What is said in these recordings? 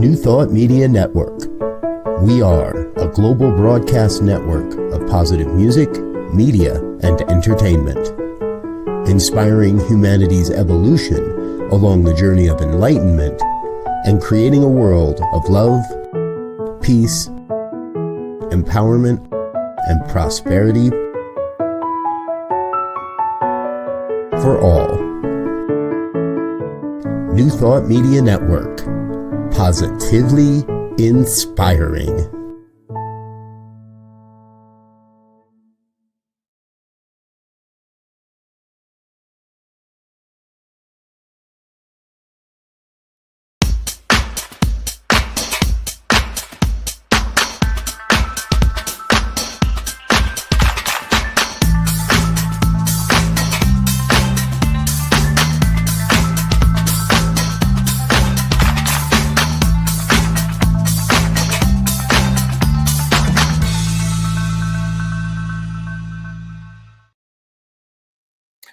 New Thought Media Network. We are a global broadcast network of positive music, media, and entertainment, inspiring humanity's evolution along the journey of enlightenment and creating a world of love, peace, empowerment, and prosperity for all. New Thought Media Network. Positively inspiring.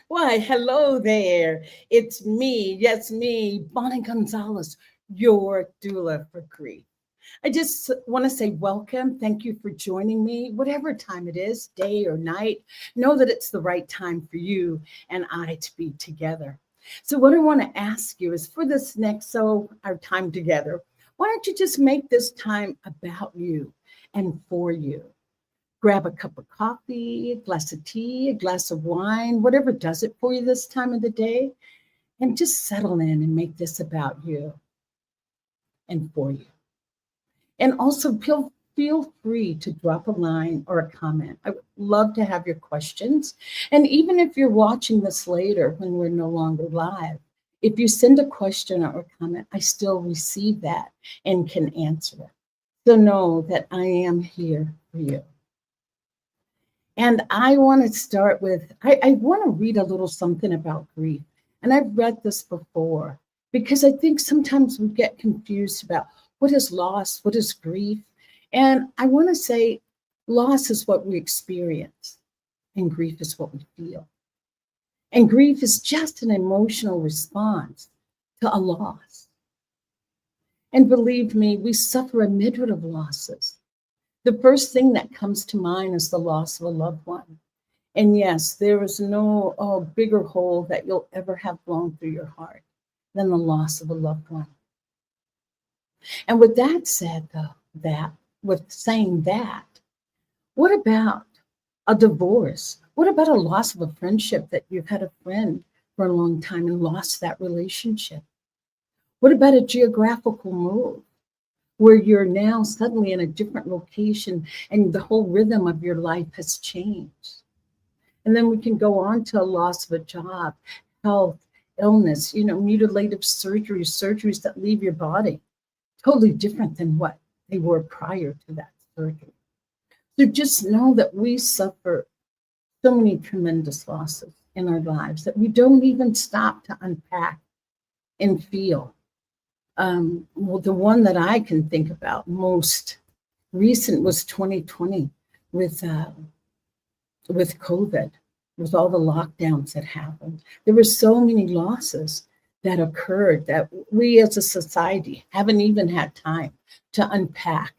Why, hello there. It's me, yes, me, Bonnie Gonzalez, your doula for grief. I just want to say welcome. Thank you for joining me, whatever time it is, day or night. Know that it's the right time for you and I to be together. So what I want to ask you is for this next, our time together, why don't you just make this time about you and for you? Grab a cup of coffee, a glass of tea, a glass of wine, whatever does it for you this time of the day, and just settle in and make this about you and for you. And also feel free to drop a line or a comment. I would love to have your questions. And even if you're watching this later when we're no longer live, if you send a question or a comment, I still receive that and can answer it. So know that I am here for you. And I want to start with, I want to read a little something about grief. And I've read this before because I think sometimes we get confused about what is loss, what is grief. And I want to say loss is what we experience and grief is what we feel. And grief is just an emotional response to a loss. And believe me, we suffer a myriad of losses. The first thing that comes to mind is the loss of a loved one. And yes, there is no bigger hole that you'll ever have blown through your heart than the loss of a loved one. And with that said, though, with saying that, what about a divorce? What about a loss of a friendship that you've had a friend for a long time and lost that relationship? What about a geographical move, where you're now suddenly in a different location and the whole rhythm of your life has changed? And then we can go on to a loss of a job, health, illness, mutilative surgeries that leave your body totally different than what they were prior to that surgery. So just know that we suffer so many tremendous losses in our lives that we don't even stop to unpack and feel. Well, the one that I can think about most recent was 2020 with COVID, with all the lockdowns that happened. There were so many losses that occurred that we as a society haven't even had time to unpack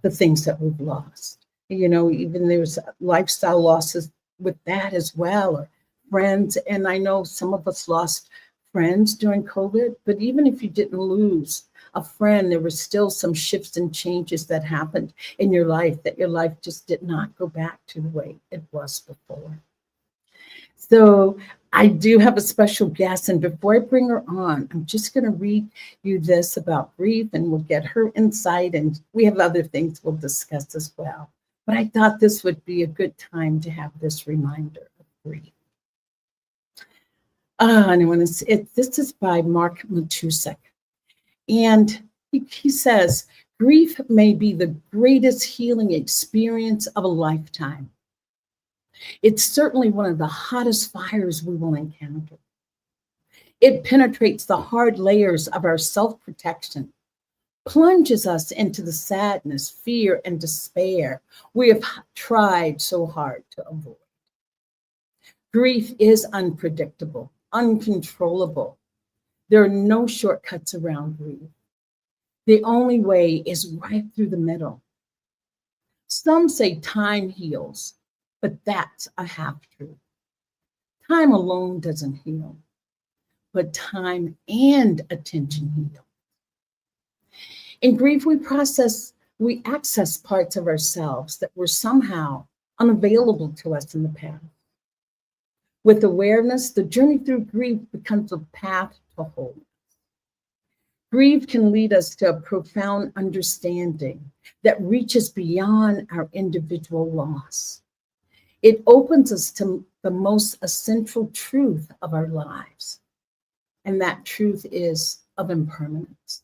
the things that we've lost. Even there's lifestyle losses with that as well, or friends. And I know some of us lost friends during COVID, but even if you didn't lose a friend, there were still some shifts and changes that happened in your life that your life just did not go back to the way it was before. So I do have a special guest, and before I bring her on, I'm just going to read you this about grief, and we'll get her insight, and we have other things we'll discuss as well. But I thought this would be a good time to have this reminder of grief. This is by Mark Matusek. And he says, grief may be the greatest healing experience of a lifetime. It's certainly one of the hottest fires we will encounter. It penetrates the hard layers of our self-protection, plunges us into the sadness, fear, and despair we have tried so hard to avoid. Grief is unpredictable, uncontrollable. There are no shortcuts around grief. The only way is right through the middle. Some say time heals, but that's a half truth. Time alone doesn't heal, but time and attention heal. In grief, we access parts of ourselves that were somehow unavailable to us in the past. With awareness, the journey through grief becomes a path to wholeness. Grief can lead us to a profound understanding that reaches beyond our individual loss. It opens us to the most essential truth of our lives, and that truth is of impermanence,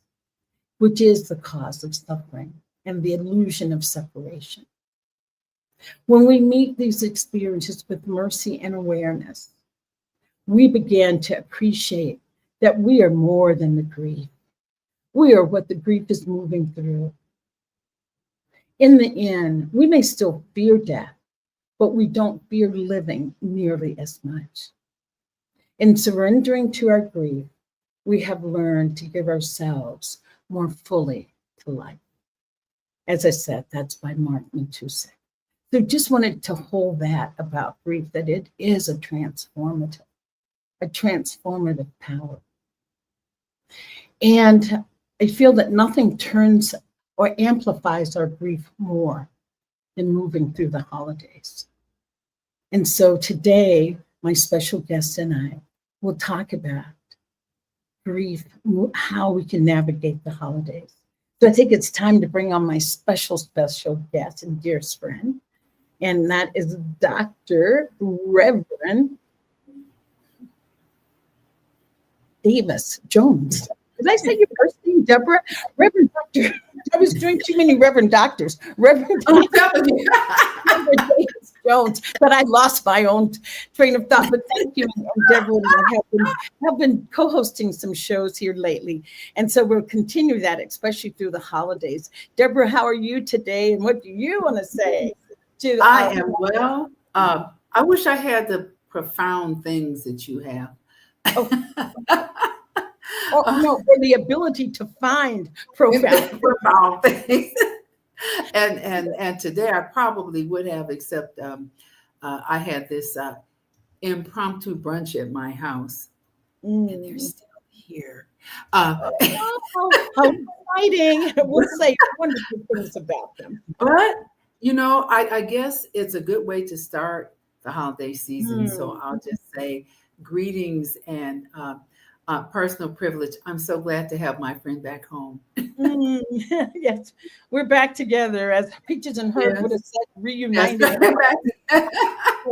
which is the cause of suffering and the illusion of separation. When we meet these experiences with mercy and awareness, we begin to appreciate that we are more than the grief. We are what the grief is moving through. In the end, we may still fear death, but we don't fear living nearly as much. In surrendering to our grief, we have learned to give ourselves more fully to life. As I said, that's by Mark Matusek. So just wanted to hold that about grief, that it is a transformative power. And I feel that nothing turns or amplifies our grief more than moving through the holidays. And so today, my special guest and I will talk about grief, how we can navigate the holidays. So I think it's time to bring on my special guest and dearest friend, and that is Dr. Reverend Davis Jones. Did I say your first name, Deborah? Reverend Doctor. I was doing too many Reverend Doctors. Reverend Davis Jones, but I lost my own train of thought. But thank you, and Deborah and I have been co-hosting some shows here lately, and so we'll continue that, especially through the holidays. Deborah, how are you today, and what do you want to say? I am well. I wish I had the profound things that you have. No, for the ability to find profound things. And today I probably would have, except I had this impromptu brunch at my house, and they're still here. How exciting! We'll say wonderful things about them. But I guess it's a good way to start the holiday season. So I'll just say greetings and personal privilege. I'm so glad to have my friend back home. Yes, we're back together, as Peaches and Herb would have said, reunited.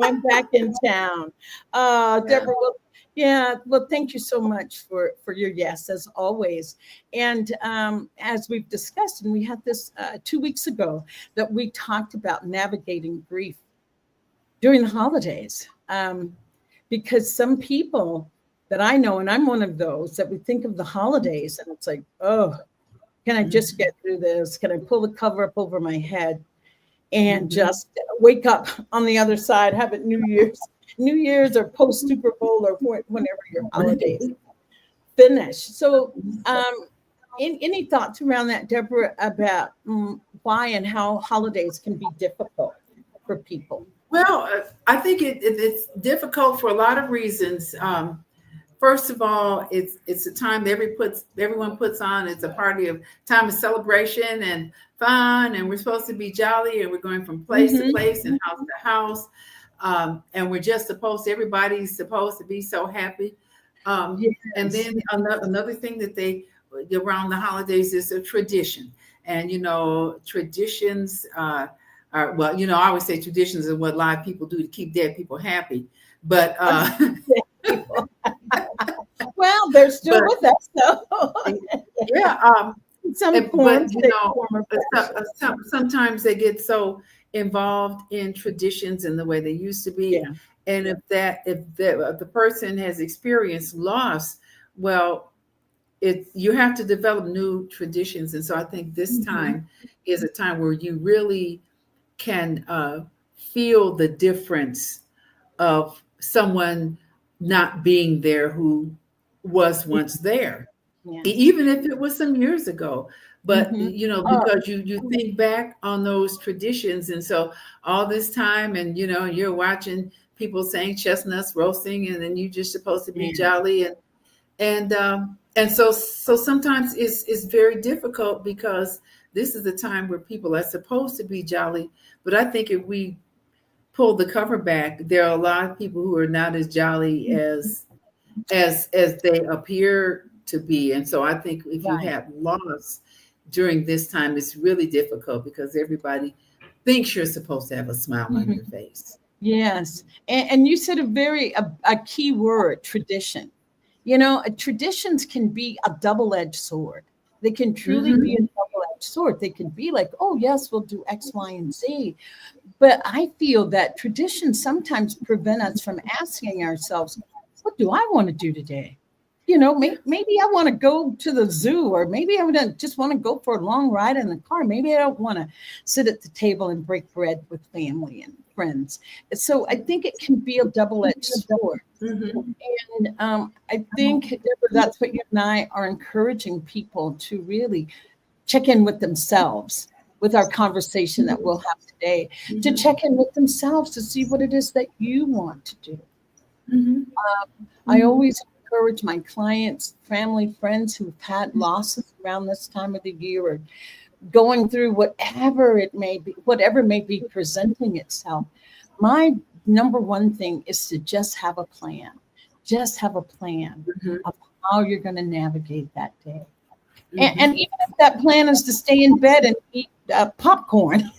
I'm back in town. Deborah, well, thank you so much for your yes, as always. And as we've discussed, and we had this 2 weeks ago, that we talked about navigating grief during the holidays. Because some people that I know, and I'm one of those, that we think of the holidays and it's like, oh, can I just get through this? Can I pull the cover up over my head and just wake up on the other side, have it New Year's or post Super Bowl or whenever your holidays finish. So any thoughts around that, Deborah, about why and how holidays can be difficult for people? Well, I think it's difficult for a lot of reasons. First of all, it's a time that everyone puts on. It's a time of celebration and fun, and we're supposed to be jolly, and we're going from place to place and house to house, and we're just everybody's supposed to be so happy. And then another thing that they around the holidays is a tradition, and traditions are well, I always say traditions are what live people do to keep dead people happy, but. Well, they're still with us, so yeah. Sometimes they get so involved in traditions and the way they used to be, and if the person has experienced loss, well, you have to develop new traditions, and so I think this time is a time where you really can feel the difference of someone not being there who was once there, even if it was some years ago. But Oh, because you think back on those traditions, and so all this time, and you're watching people saying chestnuts roasting, and then you're just supposed to be man. jolly, and so sometimes it's very difficult because this is the time where people are supposed to be jolly. But I think if we pull the cover back, there are a lot of people who are not as jolly as they appear to be. And so I think if you Right. have loss during this time, it's really difficult because everybody thinks you're supposed to have a smile on Mhm. your face. Yes. And you said a key word, tradition. Traditions can be a double-edged sword. They can truly be a Mm-hmm. double-edged sword. They can be like, oh, yes, we'll do X, Y, and Z. But I feel that traditions sometimes prevent us from asking ourselves, what do I want to do today? Maybe I want to go to the zoo, or maybe I would just want to go for a long ride in the car. Maybe I don't want to sit at the table and break bread with family and friends. So I think it can be a double-edged sword. Mm-hmm. And I think, Deborah, that's what you and I are encouraging people to really check in with themselves with our conversation that we'll have today, to check in with themselves to see what it is that you want to do. Mm-hmm. I always encourage my clients, family, friends who've had losses around this time of the year, or going through whatever may be presenting itself. My number one thing is to just have a plan. Just have a plan Mm-hmm. of how you're going to navigate that day. And Mm-hmm. even if that plan is to stay in bed and eat popcorn,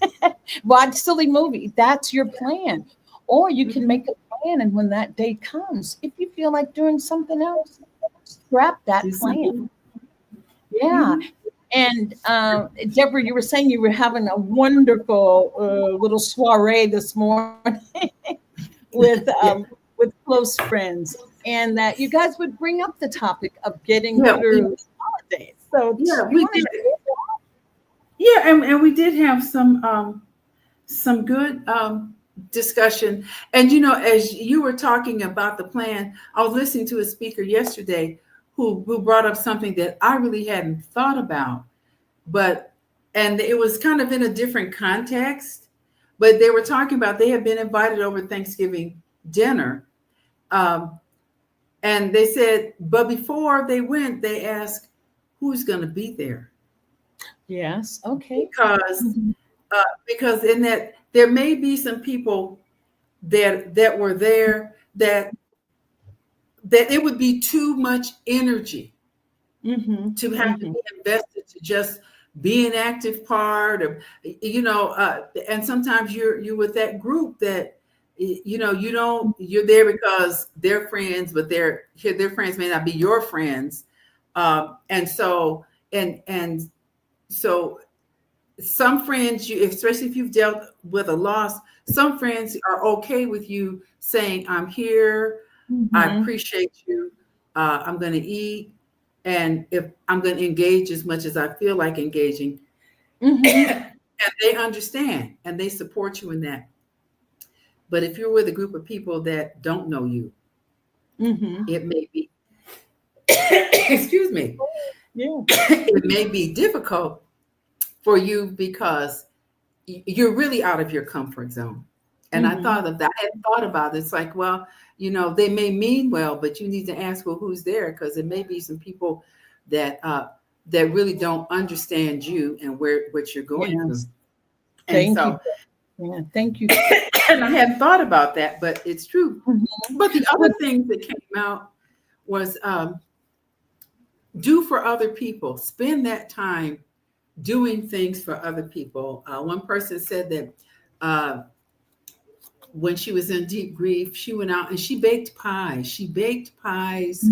watch silly movie, that's your plan. Or you can make a plan, and when that day comes, if you feel like doing something else, scrap that plan. Yeah. And Deborah, you were saying you were having a wonderful little soiree this morning with Yeah. close friends, and that you guys would bring up the topic of getting Yeah, through holidays. So yeah, you we want to did. share? Yeah, and we did have some good discussion. And as you were talking about the plan, I was listening to a speaker yesterday who brought up something that I really hadn't thought about, and it was kind of in a different context. But they were talking about they had been invited over Thanksgiving dinner, um, and they said, but before they went, they asked who's going to be there Yes. Okay. because because in that there may be some people that were there that it would be too much energy Mm-hmm. to have to Mm-hmm. be invested to just be an active part of and sometimes you're with that group that you're there because they're friends, but their friends may not be your friends, and so some friends, especially if you've dealt with a loss, some friends are okay with you saying, I'm here, I Mm-hmm. appreciate you, I'm going to eat, and if I'm going to engage as much as I feel like engaging, Mm-hmm. and they understand and they support you in that. But if you're with a group of people that don't know you, Mm-hmm. it may be excuse me, Yeah. it may be difficult for you because you're really out of your comfort zone. And I Mm-hmm. thought of that. I hadn't thought about it. It's like, well, they may mean well, but you need to ask, well, who's there? Because it may be some people that that really don't understand you and what you're going through. Yes. And Thank you. so, Yeah. Thank you. and I hadn't thought about that, but it's true. Mm-hmm. But the other Well, thing that came out was do for other people. Spend that time doing things for other people. One person said that when she was in deep grief, she went out and she baked pies. She baked pies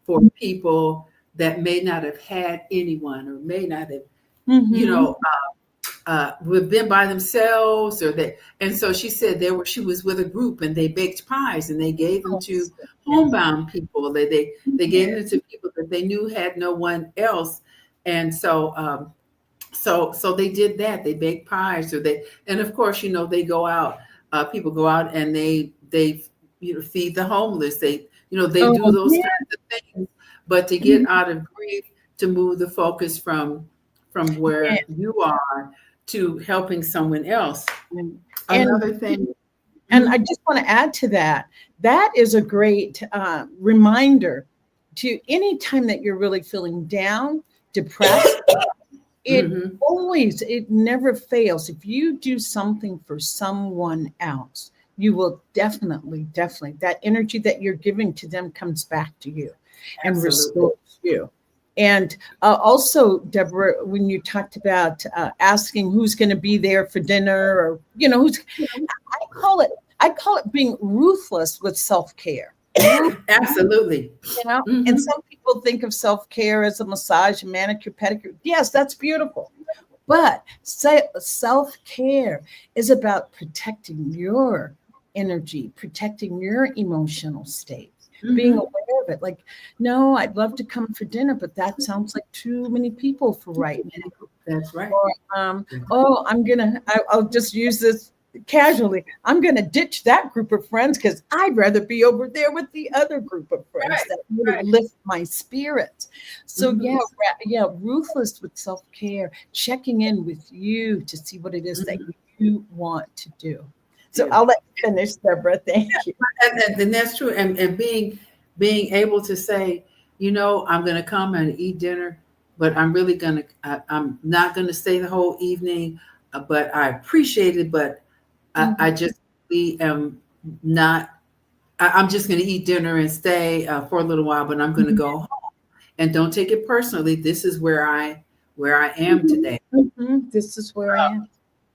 for people that may not have had anyone, or may not have, you mm-hmm. know, have been by themselves, or that. And so she said she was with a group and they baked pies and they gave them to Yes. homebound people. They gave them to people that they knew had no one else. And so they did that. They baked pies, and of course, they go out. People go out and they feed the homeless. They do Oh, those yeah. kinds of things. But to get out of grief, to move the focus from from where you are to helping someone else. Another thing. And I just want to add to that, that is a great reminder to any time that you're really feeling down, depressed, it never fails. If you do something for someone else, you will definitely, that energy that you're giving to them comes back to you and restores you. And also, Deborah, when you talked about asking who's going to be there for dinner, or I call it being ruthless with self-care. Absolutely. And some people think of self-care as a massage, manicure, pedicure. Yes, that's beautiful. But self-care is about protecting your energy, protecting your emotional state. Being aware of it. Like, no, I'd love to come for dinner, but that sounds like too many people for right now. That's right. Or, I'll just use this casually. I'm going to ditch that group of friends because I'd rather be over there with the other group of friends that really lift my spirits. So ruthless with self-care, checking in with you to see what it is that you want to do. So I'll let you finish, Deborah. Thank you. And that's true. And being able to say, I'm going to come and eat dinner, but I'm not going to stay the whole evening, but I appreciate it. But I just am not, I'm just going to eat dinner and stay for a little while, but I'm going to go home. And don't take it personally. This is where I am today. This is where I am.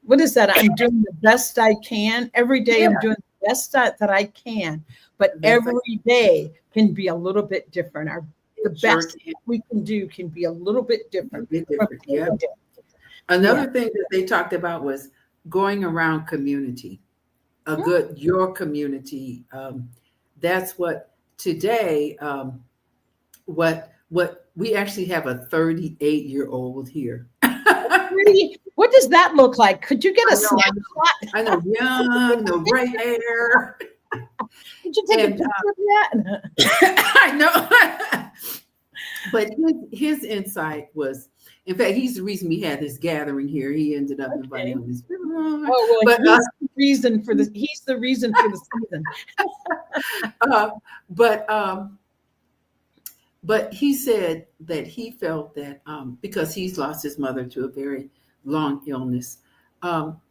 What is that? I'm doing the best I can. Every day I'm doing the best that I can, but every day can be a little bit different. The best we can do can be a little bit different. Another thing that they talked about was going around community, your community. That's what today, what we actually have a 38-year-old here. What does that look like? Could you get a snapshot? I know, young, no gray hair. Did you take a picture of that? I know. But his insight was, in fact, he's the reason we had this gathering here. He ended up inviting on this. But he's the reason for the season. But he said that he felt that because he's lost his mother to a very long illness,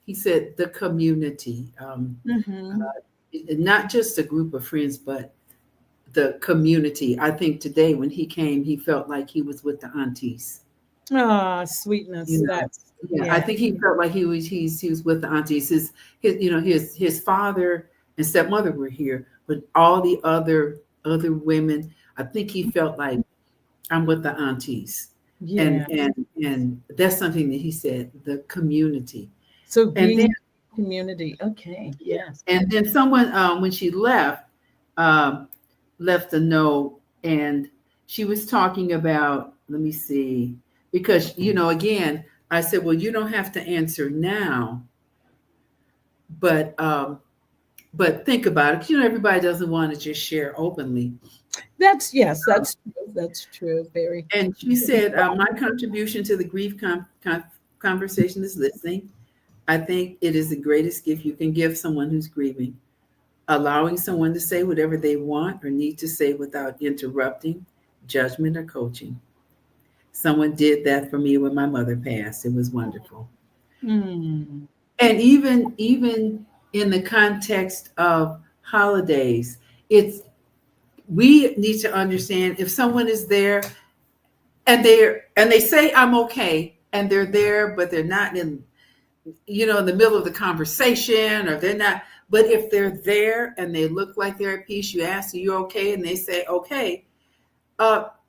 he said the community, not just a group of friends, but the community. I think today when he came, he felt like he was with the aunties. Ah, sweetness. I think he felt like he was with the aunties. His father and stepmother were here, but all the other women, I think he felt like I'm with the aunties. Yeah. And that's something that he said, the community. So being in the community. Okay. Yes. And then someone, when she left a note, and she was talking about, let me see, because, again, I said, well, you don't have to answer now, but think about it. Everybody doesn't want to just share openly. That's true. That's true. Very. And she said, my contribution to the grief conversation is listening. I think it is the greatest gift you can give someone who's grieving. Allowing someone to say whatever they want or need to say without interrupting, judgment, or coaching. Someone did that for me when my mother passed. It was wonderful. And even in the context of holidays, we need to understand if someone is there and they say I'm okay, and they're there, but they're not in the middle of the conversation, or they're not. But if they're there and they look like they're at peace, you ask, are you okay? And they say, okay.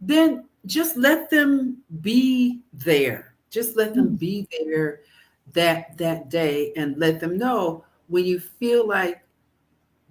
Then just let them be there. Just let them be there that day, and let them know when you feel like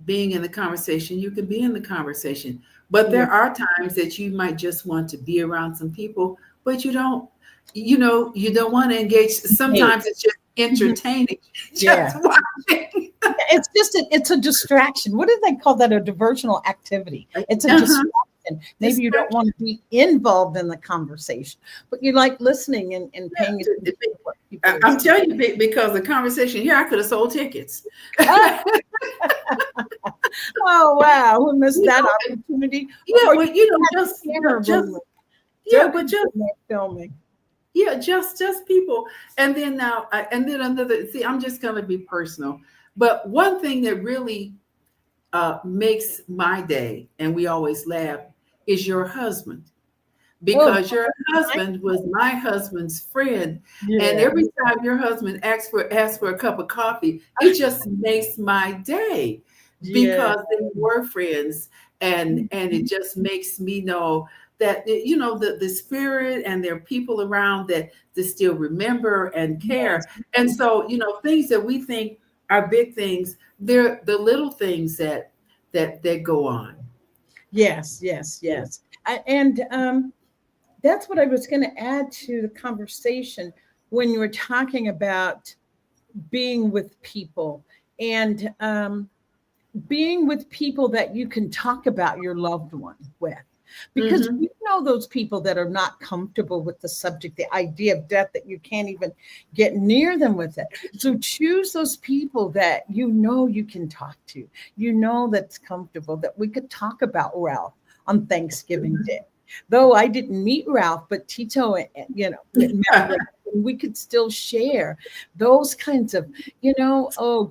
being in the conversation, you can be in the conversation. But there are times that you might just want to be around some people, but you don't want to engage. Sometimes it's just entertaining. Just watching. It's a distraction. What do they call that? A diversional activity. It's a distraction. And maybe you don't want to be involved in the conversation, but you like listening and paying attention to what people are I'm saying. telling you, because the conversation here, I could have sold tickets. Oh, wow. Who missed You that know, opportunity? Yeah, Or well, just filming. yeah, just people. And then now, and then another. See, I'm just going to be personal, but one thing that really makes my day, and we always laugh, is your husband. Because your husband was my husband's friend, and every time your husband asks for a cup of coffee, it just makes my day because they were friends, and it just makes me know that the spirit, and there are people around that still remember and care. And so things that we think are big things, they're the little things that go on. Yes. And that's what I was going to add to the conversation when you were talking about being with people, and being with people that you can talk about your loved one with. Because you know those people that are not comfortable with the subject, the idea of death, that you can't even get near them with it. So choose those people that you can talk to, that's comfortable, that we could talk about Ralph on Thanksgiving Day. Though I didn't meet Ralph, but Tito, met Ralph, and we could still share those kinds of,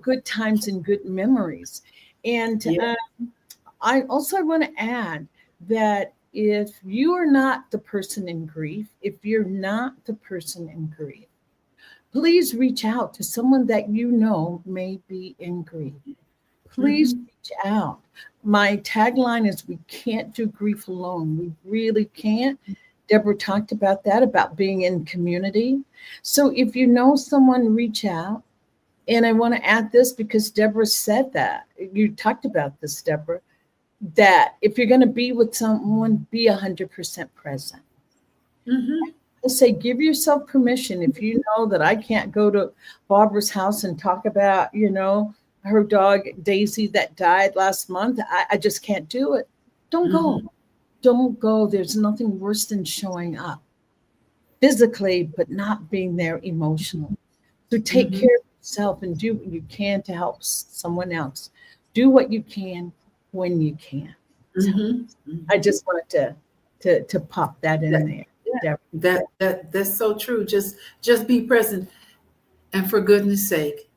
good times and good memories. And I also want to add that if you are not the person in grief, please reach out to someone that may be in grief. Please reach out. My tagline is, we can't do grief alone. We really can't. Deborah talked about that, about being in community. So if you know someone, reach out. And I want to add this, because Deborah said that. You talked about this, Deborah, that if you're going to be with someone, be 100% present. I say, give yourself permission. If you know that I can't go to Barbara's house and talk about, her dog Daisy that died last month, I just can't do it. Don't go. Don't go. There's nothing worse than showing up physically, but not being there emotionally. So take care of yourself and do what you can to help someone else. Do what you can when you can. I just wanted to pop that in there. That's so true. Just be present, and for goodness sake,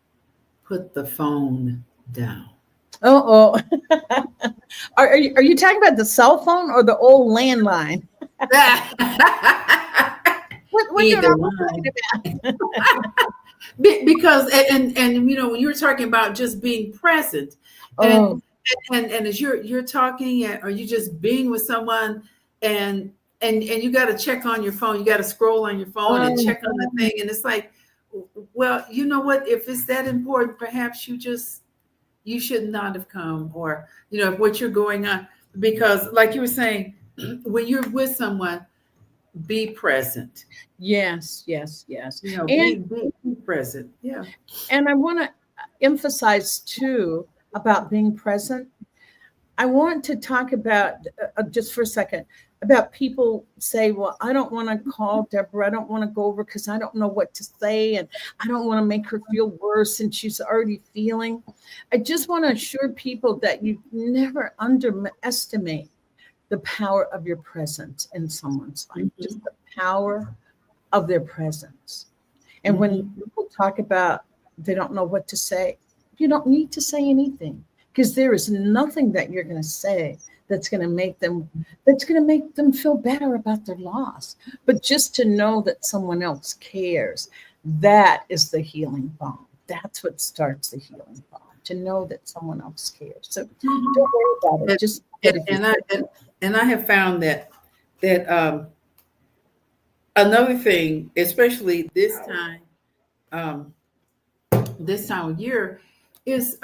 put the phone down. Are you talking about the cell phone or the old landline? What you're talking about? Because and when you were talking about just being present, and as you're talking, or you just being with someone, and you got to check on your phone, you got to scroll on your phone and check on the thing, and it's like, well, you know what? If it's that important, perhaps you should not have come, or what you're going on, because like you were saying, when you're with someone, be present. Yes. And be present. Yeah. And I want to emphasize too about being present. I want to talk about just for a second about people say, well, I don't want to call Deborah. I don't want to go over because I don't know what to say, and I don't want to make her feel worse, and she's already feeling. I just want to assure people that you never underestimate the power of your presence in someone's life, just the power of their presence. And when people talk about they don't know what to say, you don't need to say anything, because there is nothing that you're going to say that's going to make them feel better about their loss. But just to know that someone else cares, that is the healing balm. That's what starts the healing balm, to know that someone else cares. So don't worry about it. Just and I have found that another thing, especially this time of year, is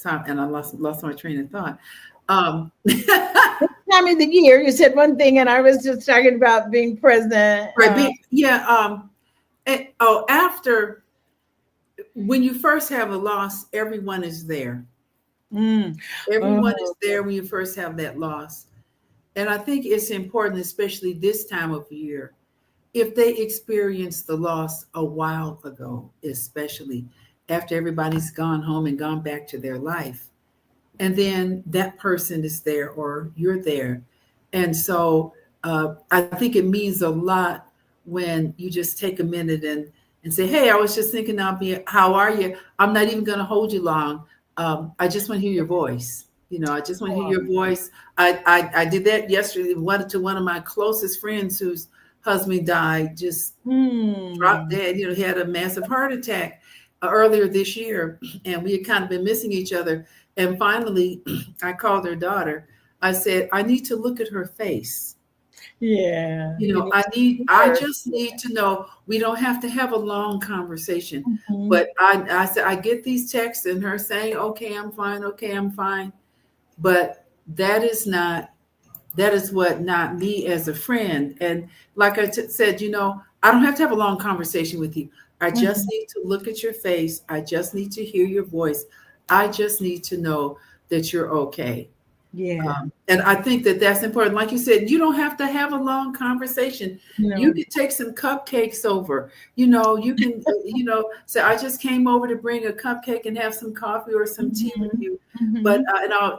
and I lost my train of thought. Time of the year, you said one thing, and I was just talking about being present. Right. After, when you first have a loss, everyone is there. Mm. Everyone Oh, is there when you first have that loss. And I think it's important, especially this time of year, if they experienced the loss a while ago, especially after everybody's gone home and gone back to their life. And then that person is there or you're there. And so I think it means a lot when you just take a minute and say, hey, I was just thinking, how are you? I'm not even going to hold you long. I just want to hear your voice. I just want to hear your voice. I did that yesterday. To one of my closest friends whose husband died, just dropped dead. He had a massive heart attack earlier this year, and we had kind of been missing each other. And finally, I called her daughter. I said, I need to look at her face. yeah. I just need to know. We don't have to have a long conversation. But I said, I get these texts and her saying, okay, I'm fine. Okay, I'm fine. But that is what not me as a friend. And like I said, I don't have to have a long conversation with you. I just need to look at your face. I just need to hear your voice. I just need to know that you're okay. Yeah. And I think that that's important. Like you said, you don't have to have a long conversation. No. You can take some cupcakes over. You can, say, I just came over to bring a cupcake and have some coffee or some tea with you. But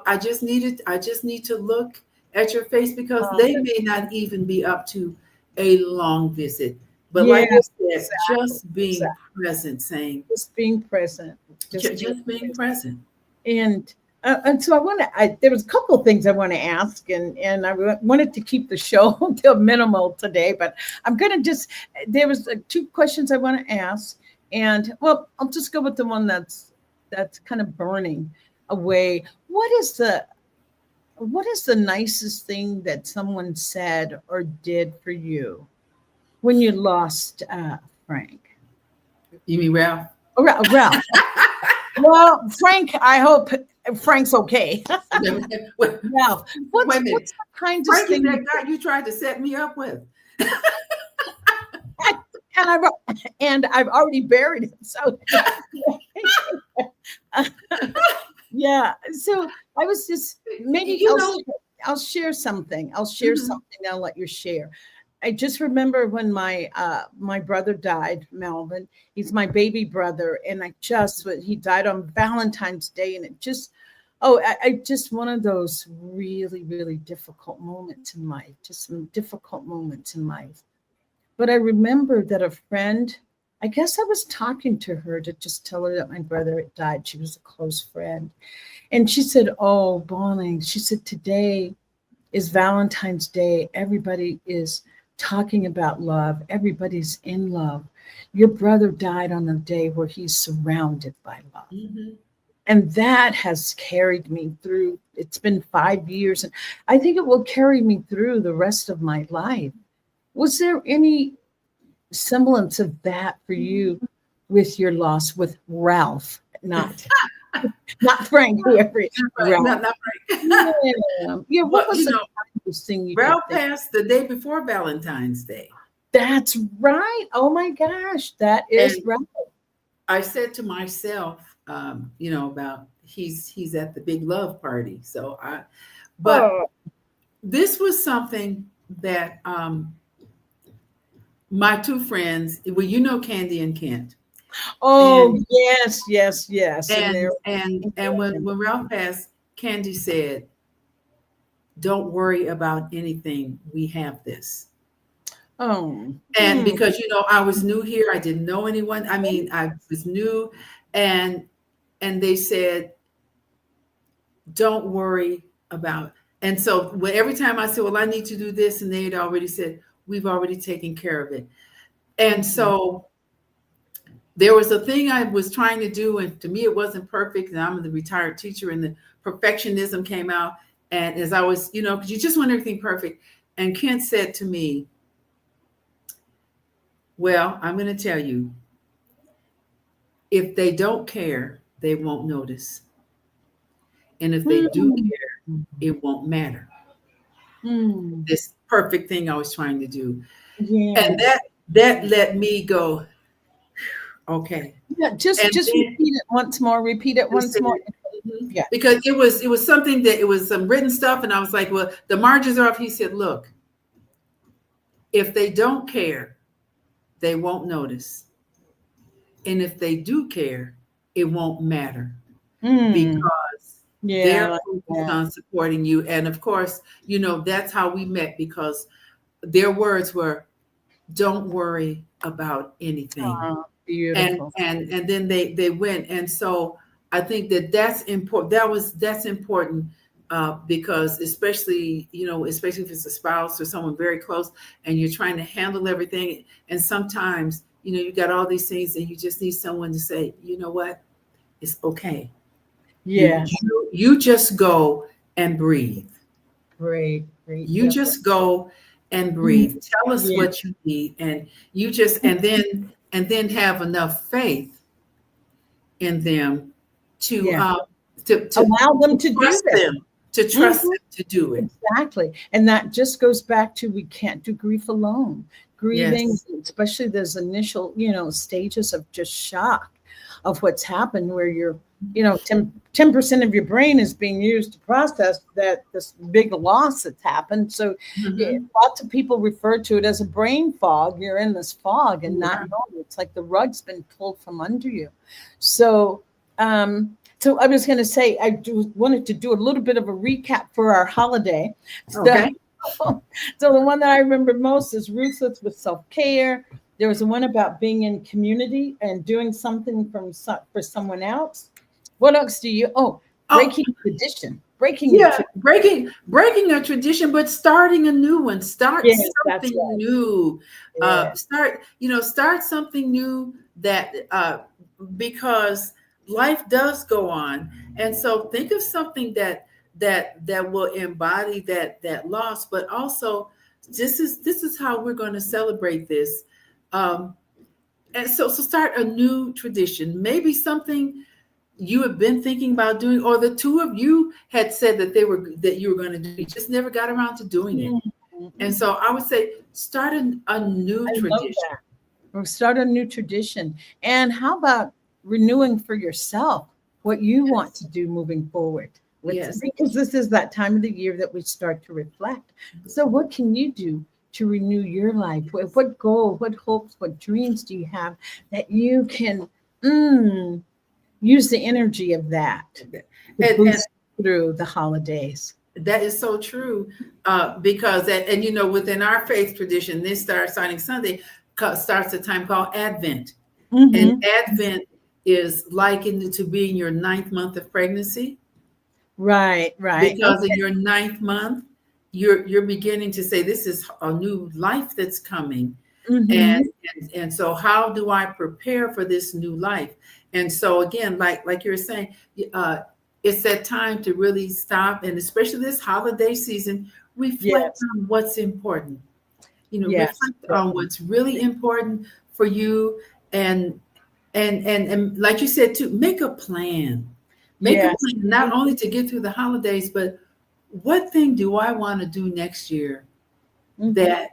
I just need to look at your face because they may not even be up to a long visit. But like you said, just being present, saying, just being present, just being present. And so there was a couple of things I want to ask, and I wanted to keep the show to minimal today, but I'm going to there was two questions I want to ask. And well, I'll just go with the one that's kind of burning away. What is the nicest thing that someone said or did for you when you lost Frank? You mean Ralph? Oh, Ralph. Well, Frank, I hope Frank's okay. Ralph, what's the kind of thing that guy you tried to set me up with? and I've already buried him. So yeah. So I was just I'll share something. I'll let you share. I just remember when my brother died, Melvin. He's my baby brother, and he died on Valentine's Day, and it just one of those really, really difficult moments in life. Just some difficult moments in life. But I remember that a friend, I guess I was talking to her to just tell her that my brother had died. She was a close friend, and she said, "Oh, Bonnie," she said, "today is Valentine's Day. Everybody is talking about love. Everybody's in love. Your brother died on a day where he's surrounded by love." And that has carried me through. It's been 5 years, and I think it will carry me through the rest of my life. Was there any semblance of that for you with your loss with Ralph? Not Frank, whoever. Ralph. Not Frank. Yeah. What was the kindest thing you Ralph did? passed the day before Valentine's Day. That's right. Oh my gosh, that is right. I said to myself, about he's at the big love party. So this was something that my two friends, well, Candy and Kent. Oh, yes. And when Ralph passed, Candy said, "Don't worry about anything. We have this." Oh. And because, I was new here. I didn't know anyone. I mean, I was new. And they said, "Don't worry about." And so every time I said, "Well, I need to do this," and they had already said, "We've already taken care of it." And so there was a thing I was trying to do, and to me, it wasn't perfect. And I'm the retired teacher, and the perfectionism came out. And as I was, because you just want everything perfect. And Kent said to me, "Well, I'm going to tell you, if they don't care, they won't notice. And if they do care, it won't matter." This perfect thing I was trying to do. Yeah. And that let me go, okay. Yeah, just repeat it once more. Repeat it once more. Yeah. Because it was something that it was some written stuff, and I was like, well, the margins are off. He said, look, if they don't care, they won't notice. And if they do care, it won't matter because they're focused on supporting you. And of course, that's how we met, because their words were, don't worry about anything. Oh, beautiful. And then they went. And so I think that's important. That's important because especially if it's a spouse or someone very close and you're trying to handle everything. And sometimes, you got all these things and you just need someone to say, you know what, it's okay. Yeah. You just go and breathe. Great. You just go and breathe. Tell us what you need. And you just, and then have enough faith in them to allow them to do them, to trust them to do it. Exactly. And that just goes back to, we can't do grief alone. Grieving, especially those initial, stages of just shock of what's happened, where you're, 10% of your brain is being used to process that this big loss that's happened. So lots of people refer to it as a brain fog. You're in this fog and not knowing. It's like the rug's been pulled from under you. So, so I was going to say, wanted to do a little bit of a recap for our holiday. Okay. So the one that I remember most is Ruthless with Self-Care. There was one about being in community and doing something for someone else. What else do you? Breaking tradition. Breaking a tradition, but starting a new one. Start something new. Start something new that because life does go on, and so think of something that will embody that loss. But also, this is how we're going to celebrate this. And so start a new tradition. Maybe something you have been thinking about doing, or the two of you had said that you were going to do. You just never got around to doing it. And so I would say start a new tradition. Or start a new tradition. And how about renewing for yourself what you want to do moving forward? Because this is that time of the year that we start to reflect. So what can you do to renew your life? What goal, what hopes, what dreams do you have that you can use the energy of that to boost through the holidays? That is so true, because within our faith tradition, this starting Sunday starts a time called Advent, and Advent is likened to being your 9th month of pregnancy. Right. Because in your 9th month, you're beginning to say, this is a new life that's coming. And so how do I prepare for this new life? And so again, like you're saying, it's that time to really stop, and especially this holiday season, reflect on what's important. Reflect on what's really important for you, and like you said too, make a plan. Make a plan, not only to get through the holidays, but what thing do I want to do next year that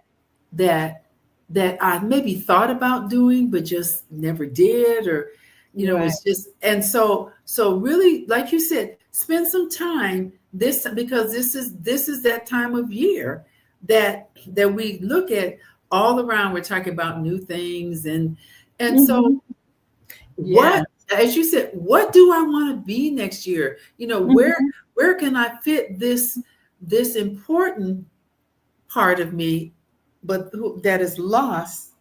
I maybe thought about doing but just never did, or it's just. And so really, like you said, spend some time because this is that time of year that we look at all around. We're talking about new things, and so what, as you said, what do I want to be next year? Where can I fit this important part of me, but that is lost?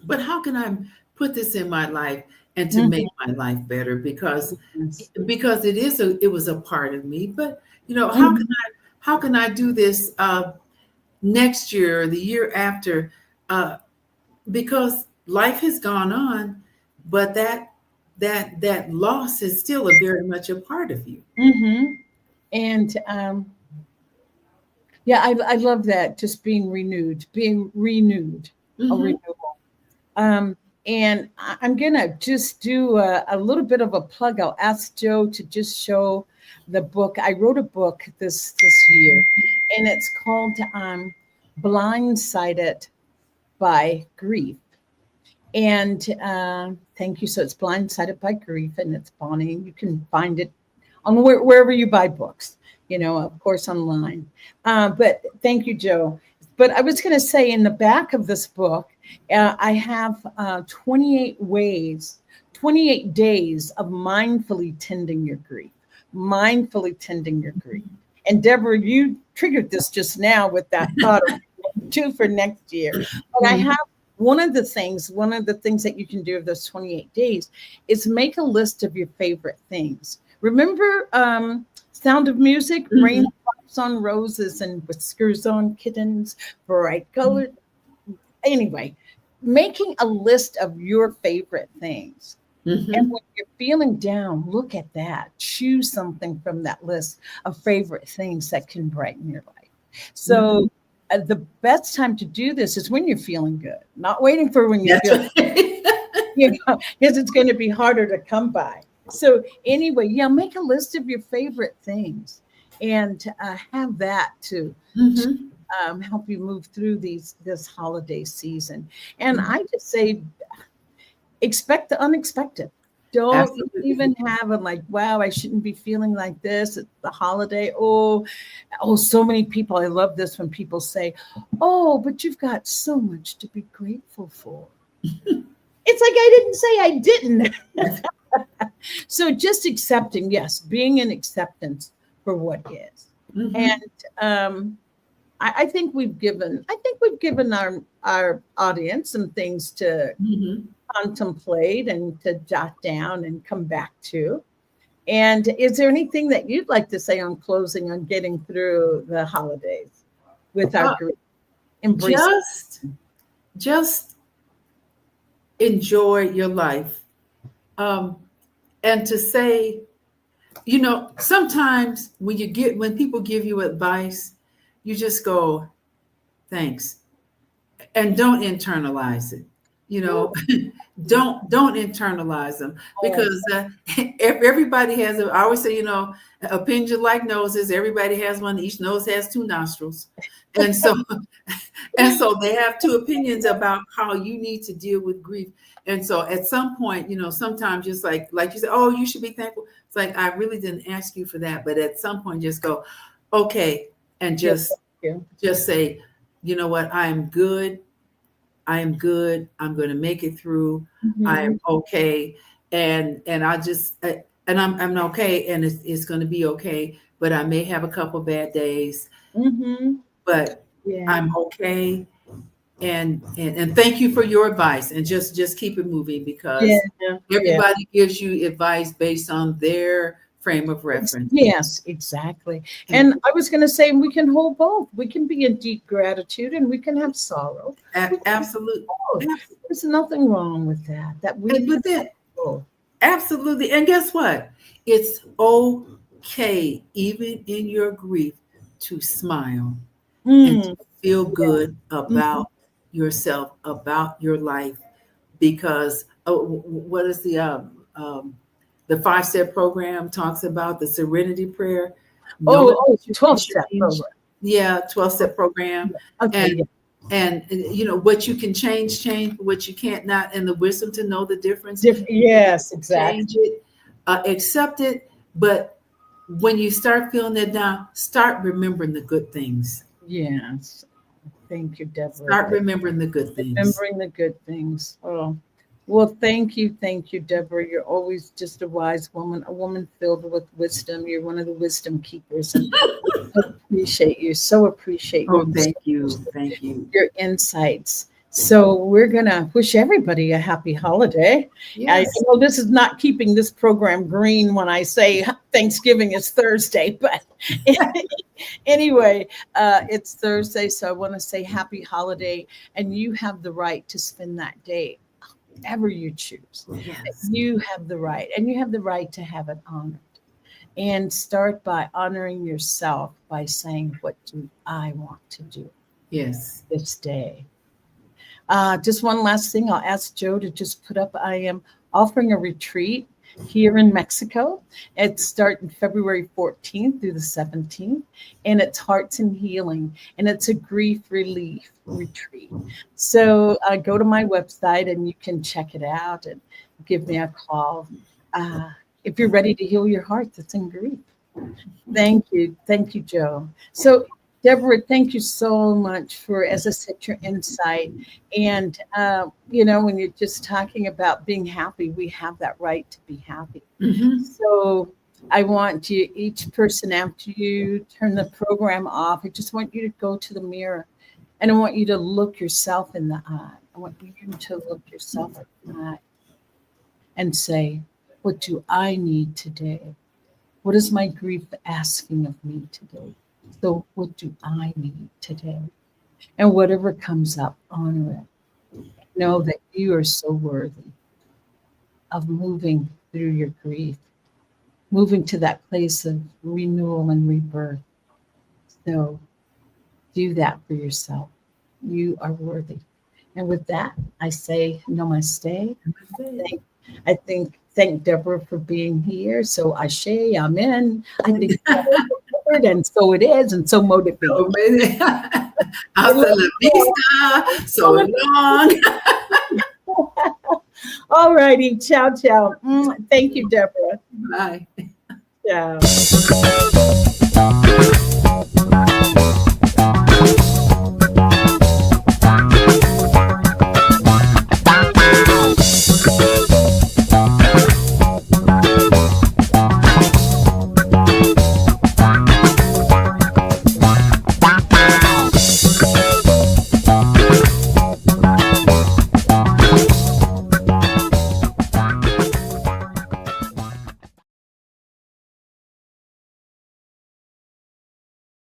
But how can I put this in my life and to make my life better? Because it was a part of me. But how can I do this next year or the year after? Because life has gone on, but that loss is still very much a part of you. And I love that, just being renewed, a renewal. And I'm gonna just do a little bit of a plug. I'll ask Joe to just show the book. I wrote a book this year, and it's called Blindsided by Grief. And thank you. So it's Blindsided by Grief, and it's Bonnie. You can find it on wherever you buy books, of course, online. But thank you, Joe. But I was going to say, in the back of this book, I have 28 days of mindfully tending your grief. Mindfully tending your grief. And Deborah, you triggered this just now with that thought of 2 for next year. But I have one of the things that you can do of those 28 days is make a list of your favorite things. Remember Sound of Music, raindrops on roses and whiskers on kittens, bright colored. Anyway, making a list of your favorite things. And when you're feeling down, look at that. Choose something from that list of favorite things that can brighten your life. So the best time to do this is when you're feeling good, not waiting for when you feel because it's going to be harder to come by. So anyway, make a list of your favorite things and have that to help you move through this holiday season. And I just say, expect the unexpected. Don't even have it like, wow, I shouldn't be feeling like this. It's the holiday. Oh, so many people. I love this when people say, oh, but you've got so much to be grateful for. It's like, I didn't say I didn't. So just accepting, yes, being in acceptance for what is. And I think we've given our audience some things to contemplate and to jot down and come back to. And is there anything that you'd like to say on closing, on getting through the holidays with our group? Just enjoy your life. And to say, sometimes when people give you advice, you just go, thanks, and don't internalize it. Don't internalize them, because everybody has I always say, opinions are like noses. Everybody has one. Each nose has 2 nostrils, and so they have 2 opinions about how you need to deal with grief. And so at some point, sometimes just like you said, oh, you should be thankful. It's like, I really didn't ask you for that, but at some point, just go, okay, and just say, you know what, I am good. I'm good. I'm going to make it through. I am okay. And I'm okay. And it's going to be okay. But I may have a couple bad days, but I'm okay. And thank you for your advice, and just keep it moving, because everybody gives you advice based on their frame of reference. Yes, exactly. And I was going to say, we can hold both. We can be in deep gratitude and we can have sorrow. Absolutely. There's nothing wrong with that. Absolutely. And guess what? It's okay, even in your grief, to smile and to feel good about yourself, about your life, because what is the 5-step program talks about the serenity prayer. 12-step program. Yeah, 12-step program. Okay. And what you can change, what you can't not, and the wisdom to know the difference. Yes, exactly. Change it, accept it. But when you start feeling it down, start remembering the good things. Yes. Thank you, Deborah. Start remembering the good things. Remembering the good things. Oh. Well, thank you, Deborah. You're always just a wise woman, a woman filled with wisdom. You're one of the wisdom keepers. And I appreciate you. So appreciate you. Oh, thank you. Your insights. So we're going to wish everybody a happy holiday. Yes. I know this is not keeping this program green when I say Thanksgiving is Thursday, but anyway, it's Thursday. So I want to say happy holiday, and you have the right to spend that day however you choose. Yes. You have the right, and you have the right to have it honored. And start by honoring yourself by saying, what do I want to do this day? Just one last thing. I'll ask Joe to just put up, I am offering a retreat here in Mexico. It's starting February 14th through the 17th, and it's Hearts and Healing, and it's a grief relief retreat. So go to my website and you can check it out and give me a call. if you're ready to heal your heart that's in grief. Thank you, Joe. So, Deborah, thank you so much for, as I said, your insight. And when you're just talking about being happy, we have that right to be happy. So I want you, each person, after you turn the program off, I just want you to go to the mirror, and I want you to look yourself in the eye. I want you to look yourself in the eye and say, what do I need today? What is my grief asking of me today? So what do I need today? And whatever comes up, honor it. Know that you are so worthy of moving through your grief, moving to that place of renewal and rebirth. So do that for yourself. You are worthy. And with that, I say namaste. Thank Deborah for being here. So ashe, amen. I think and so it is, and so mote it be. Hasta la vista. So long. All righty. Ciao, ciao. Thank you, Deborah. Bye. Ciao.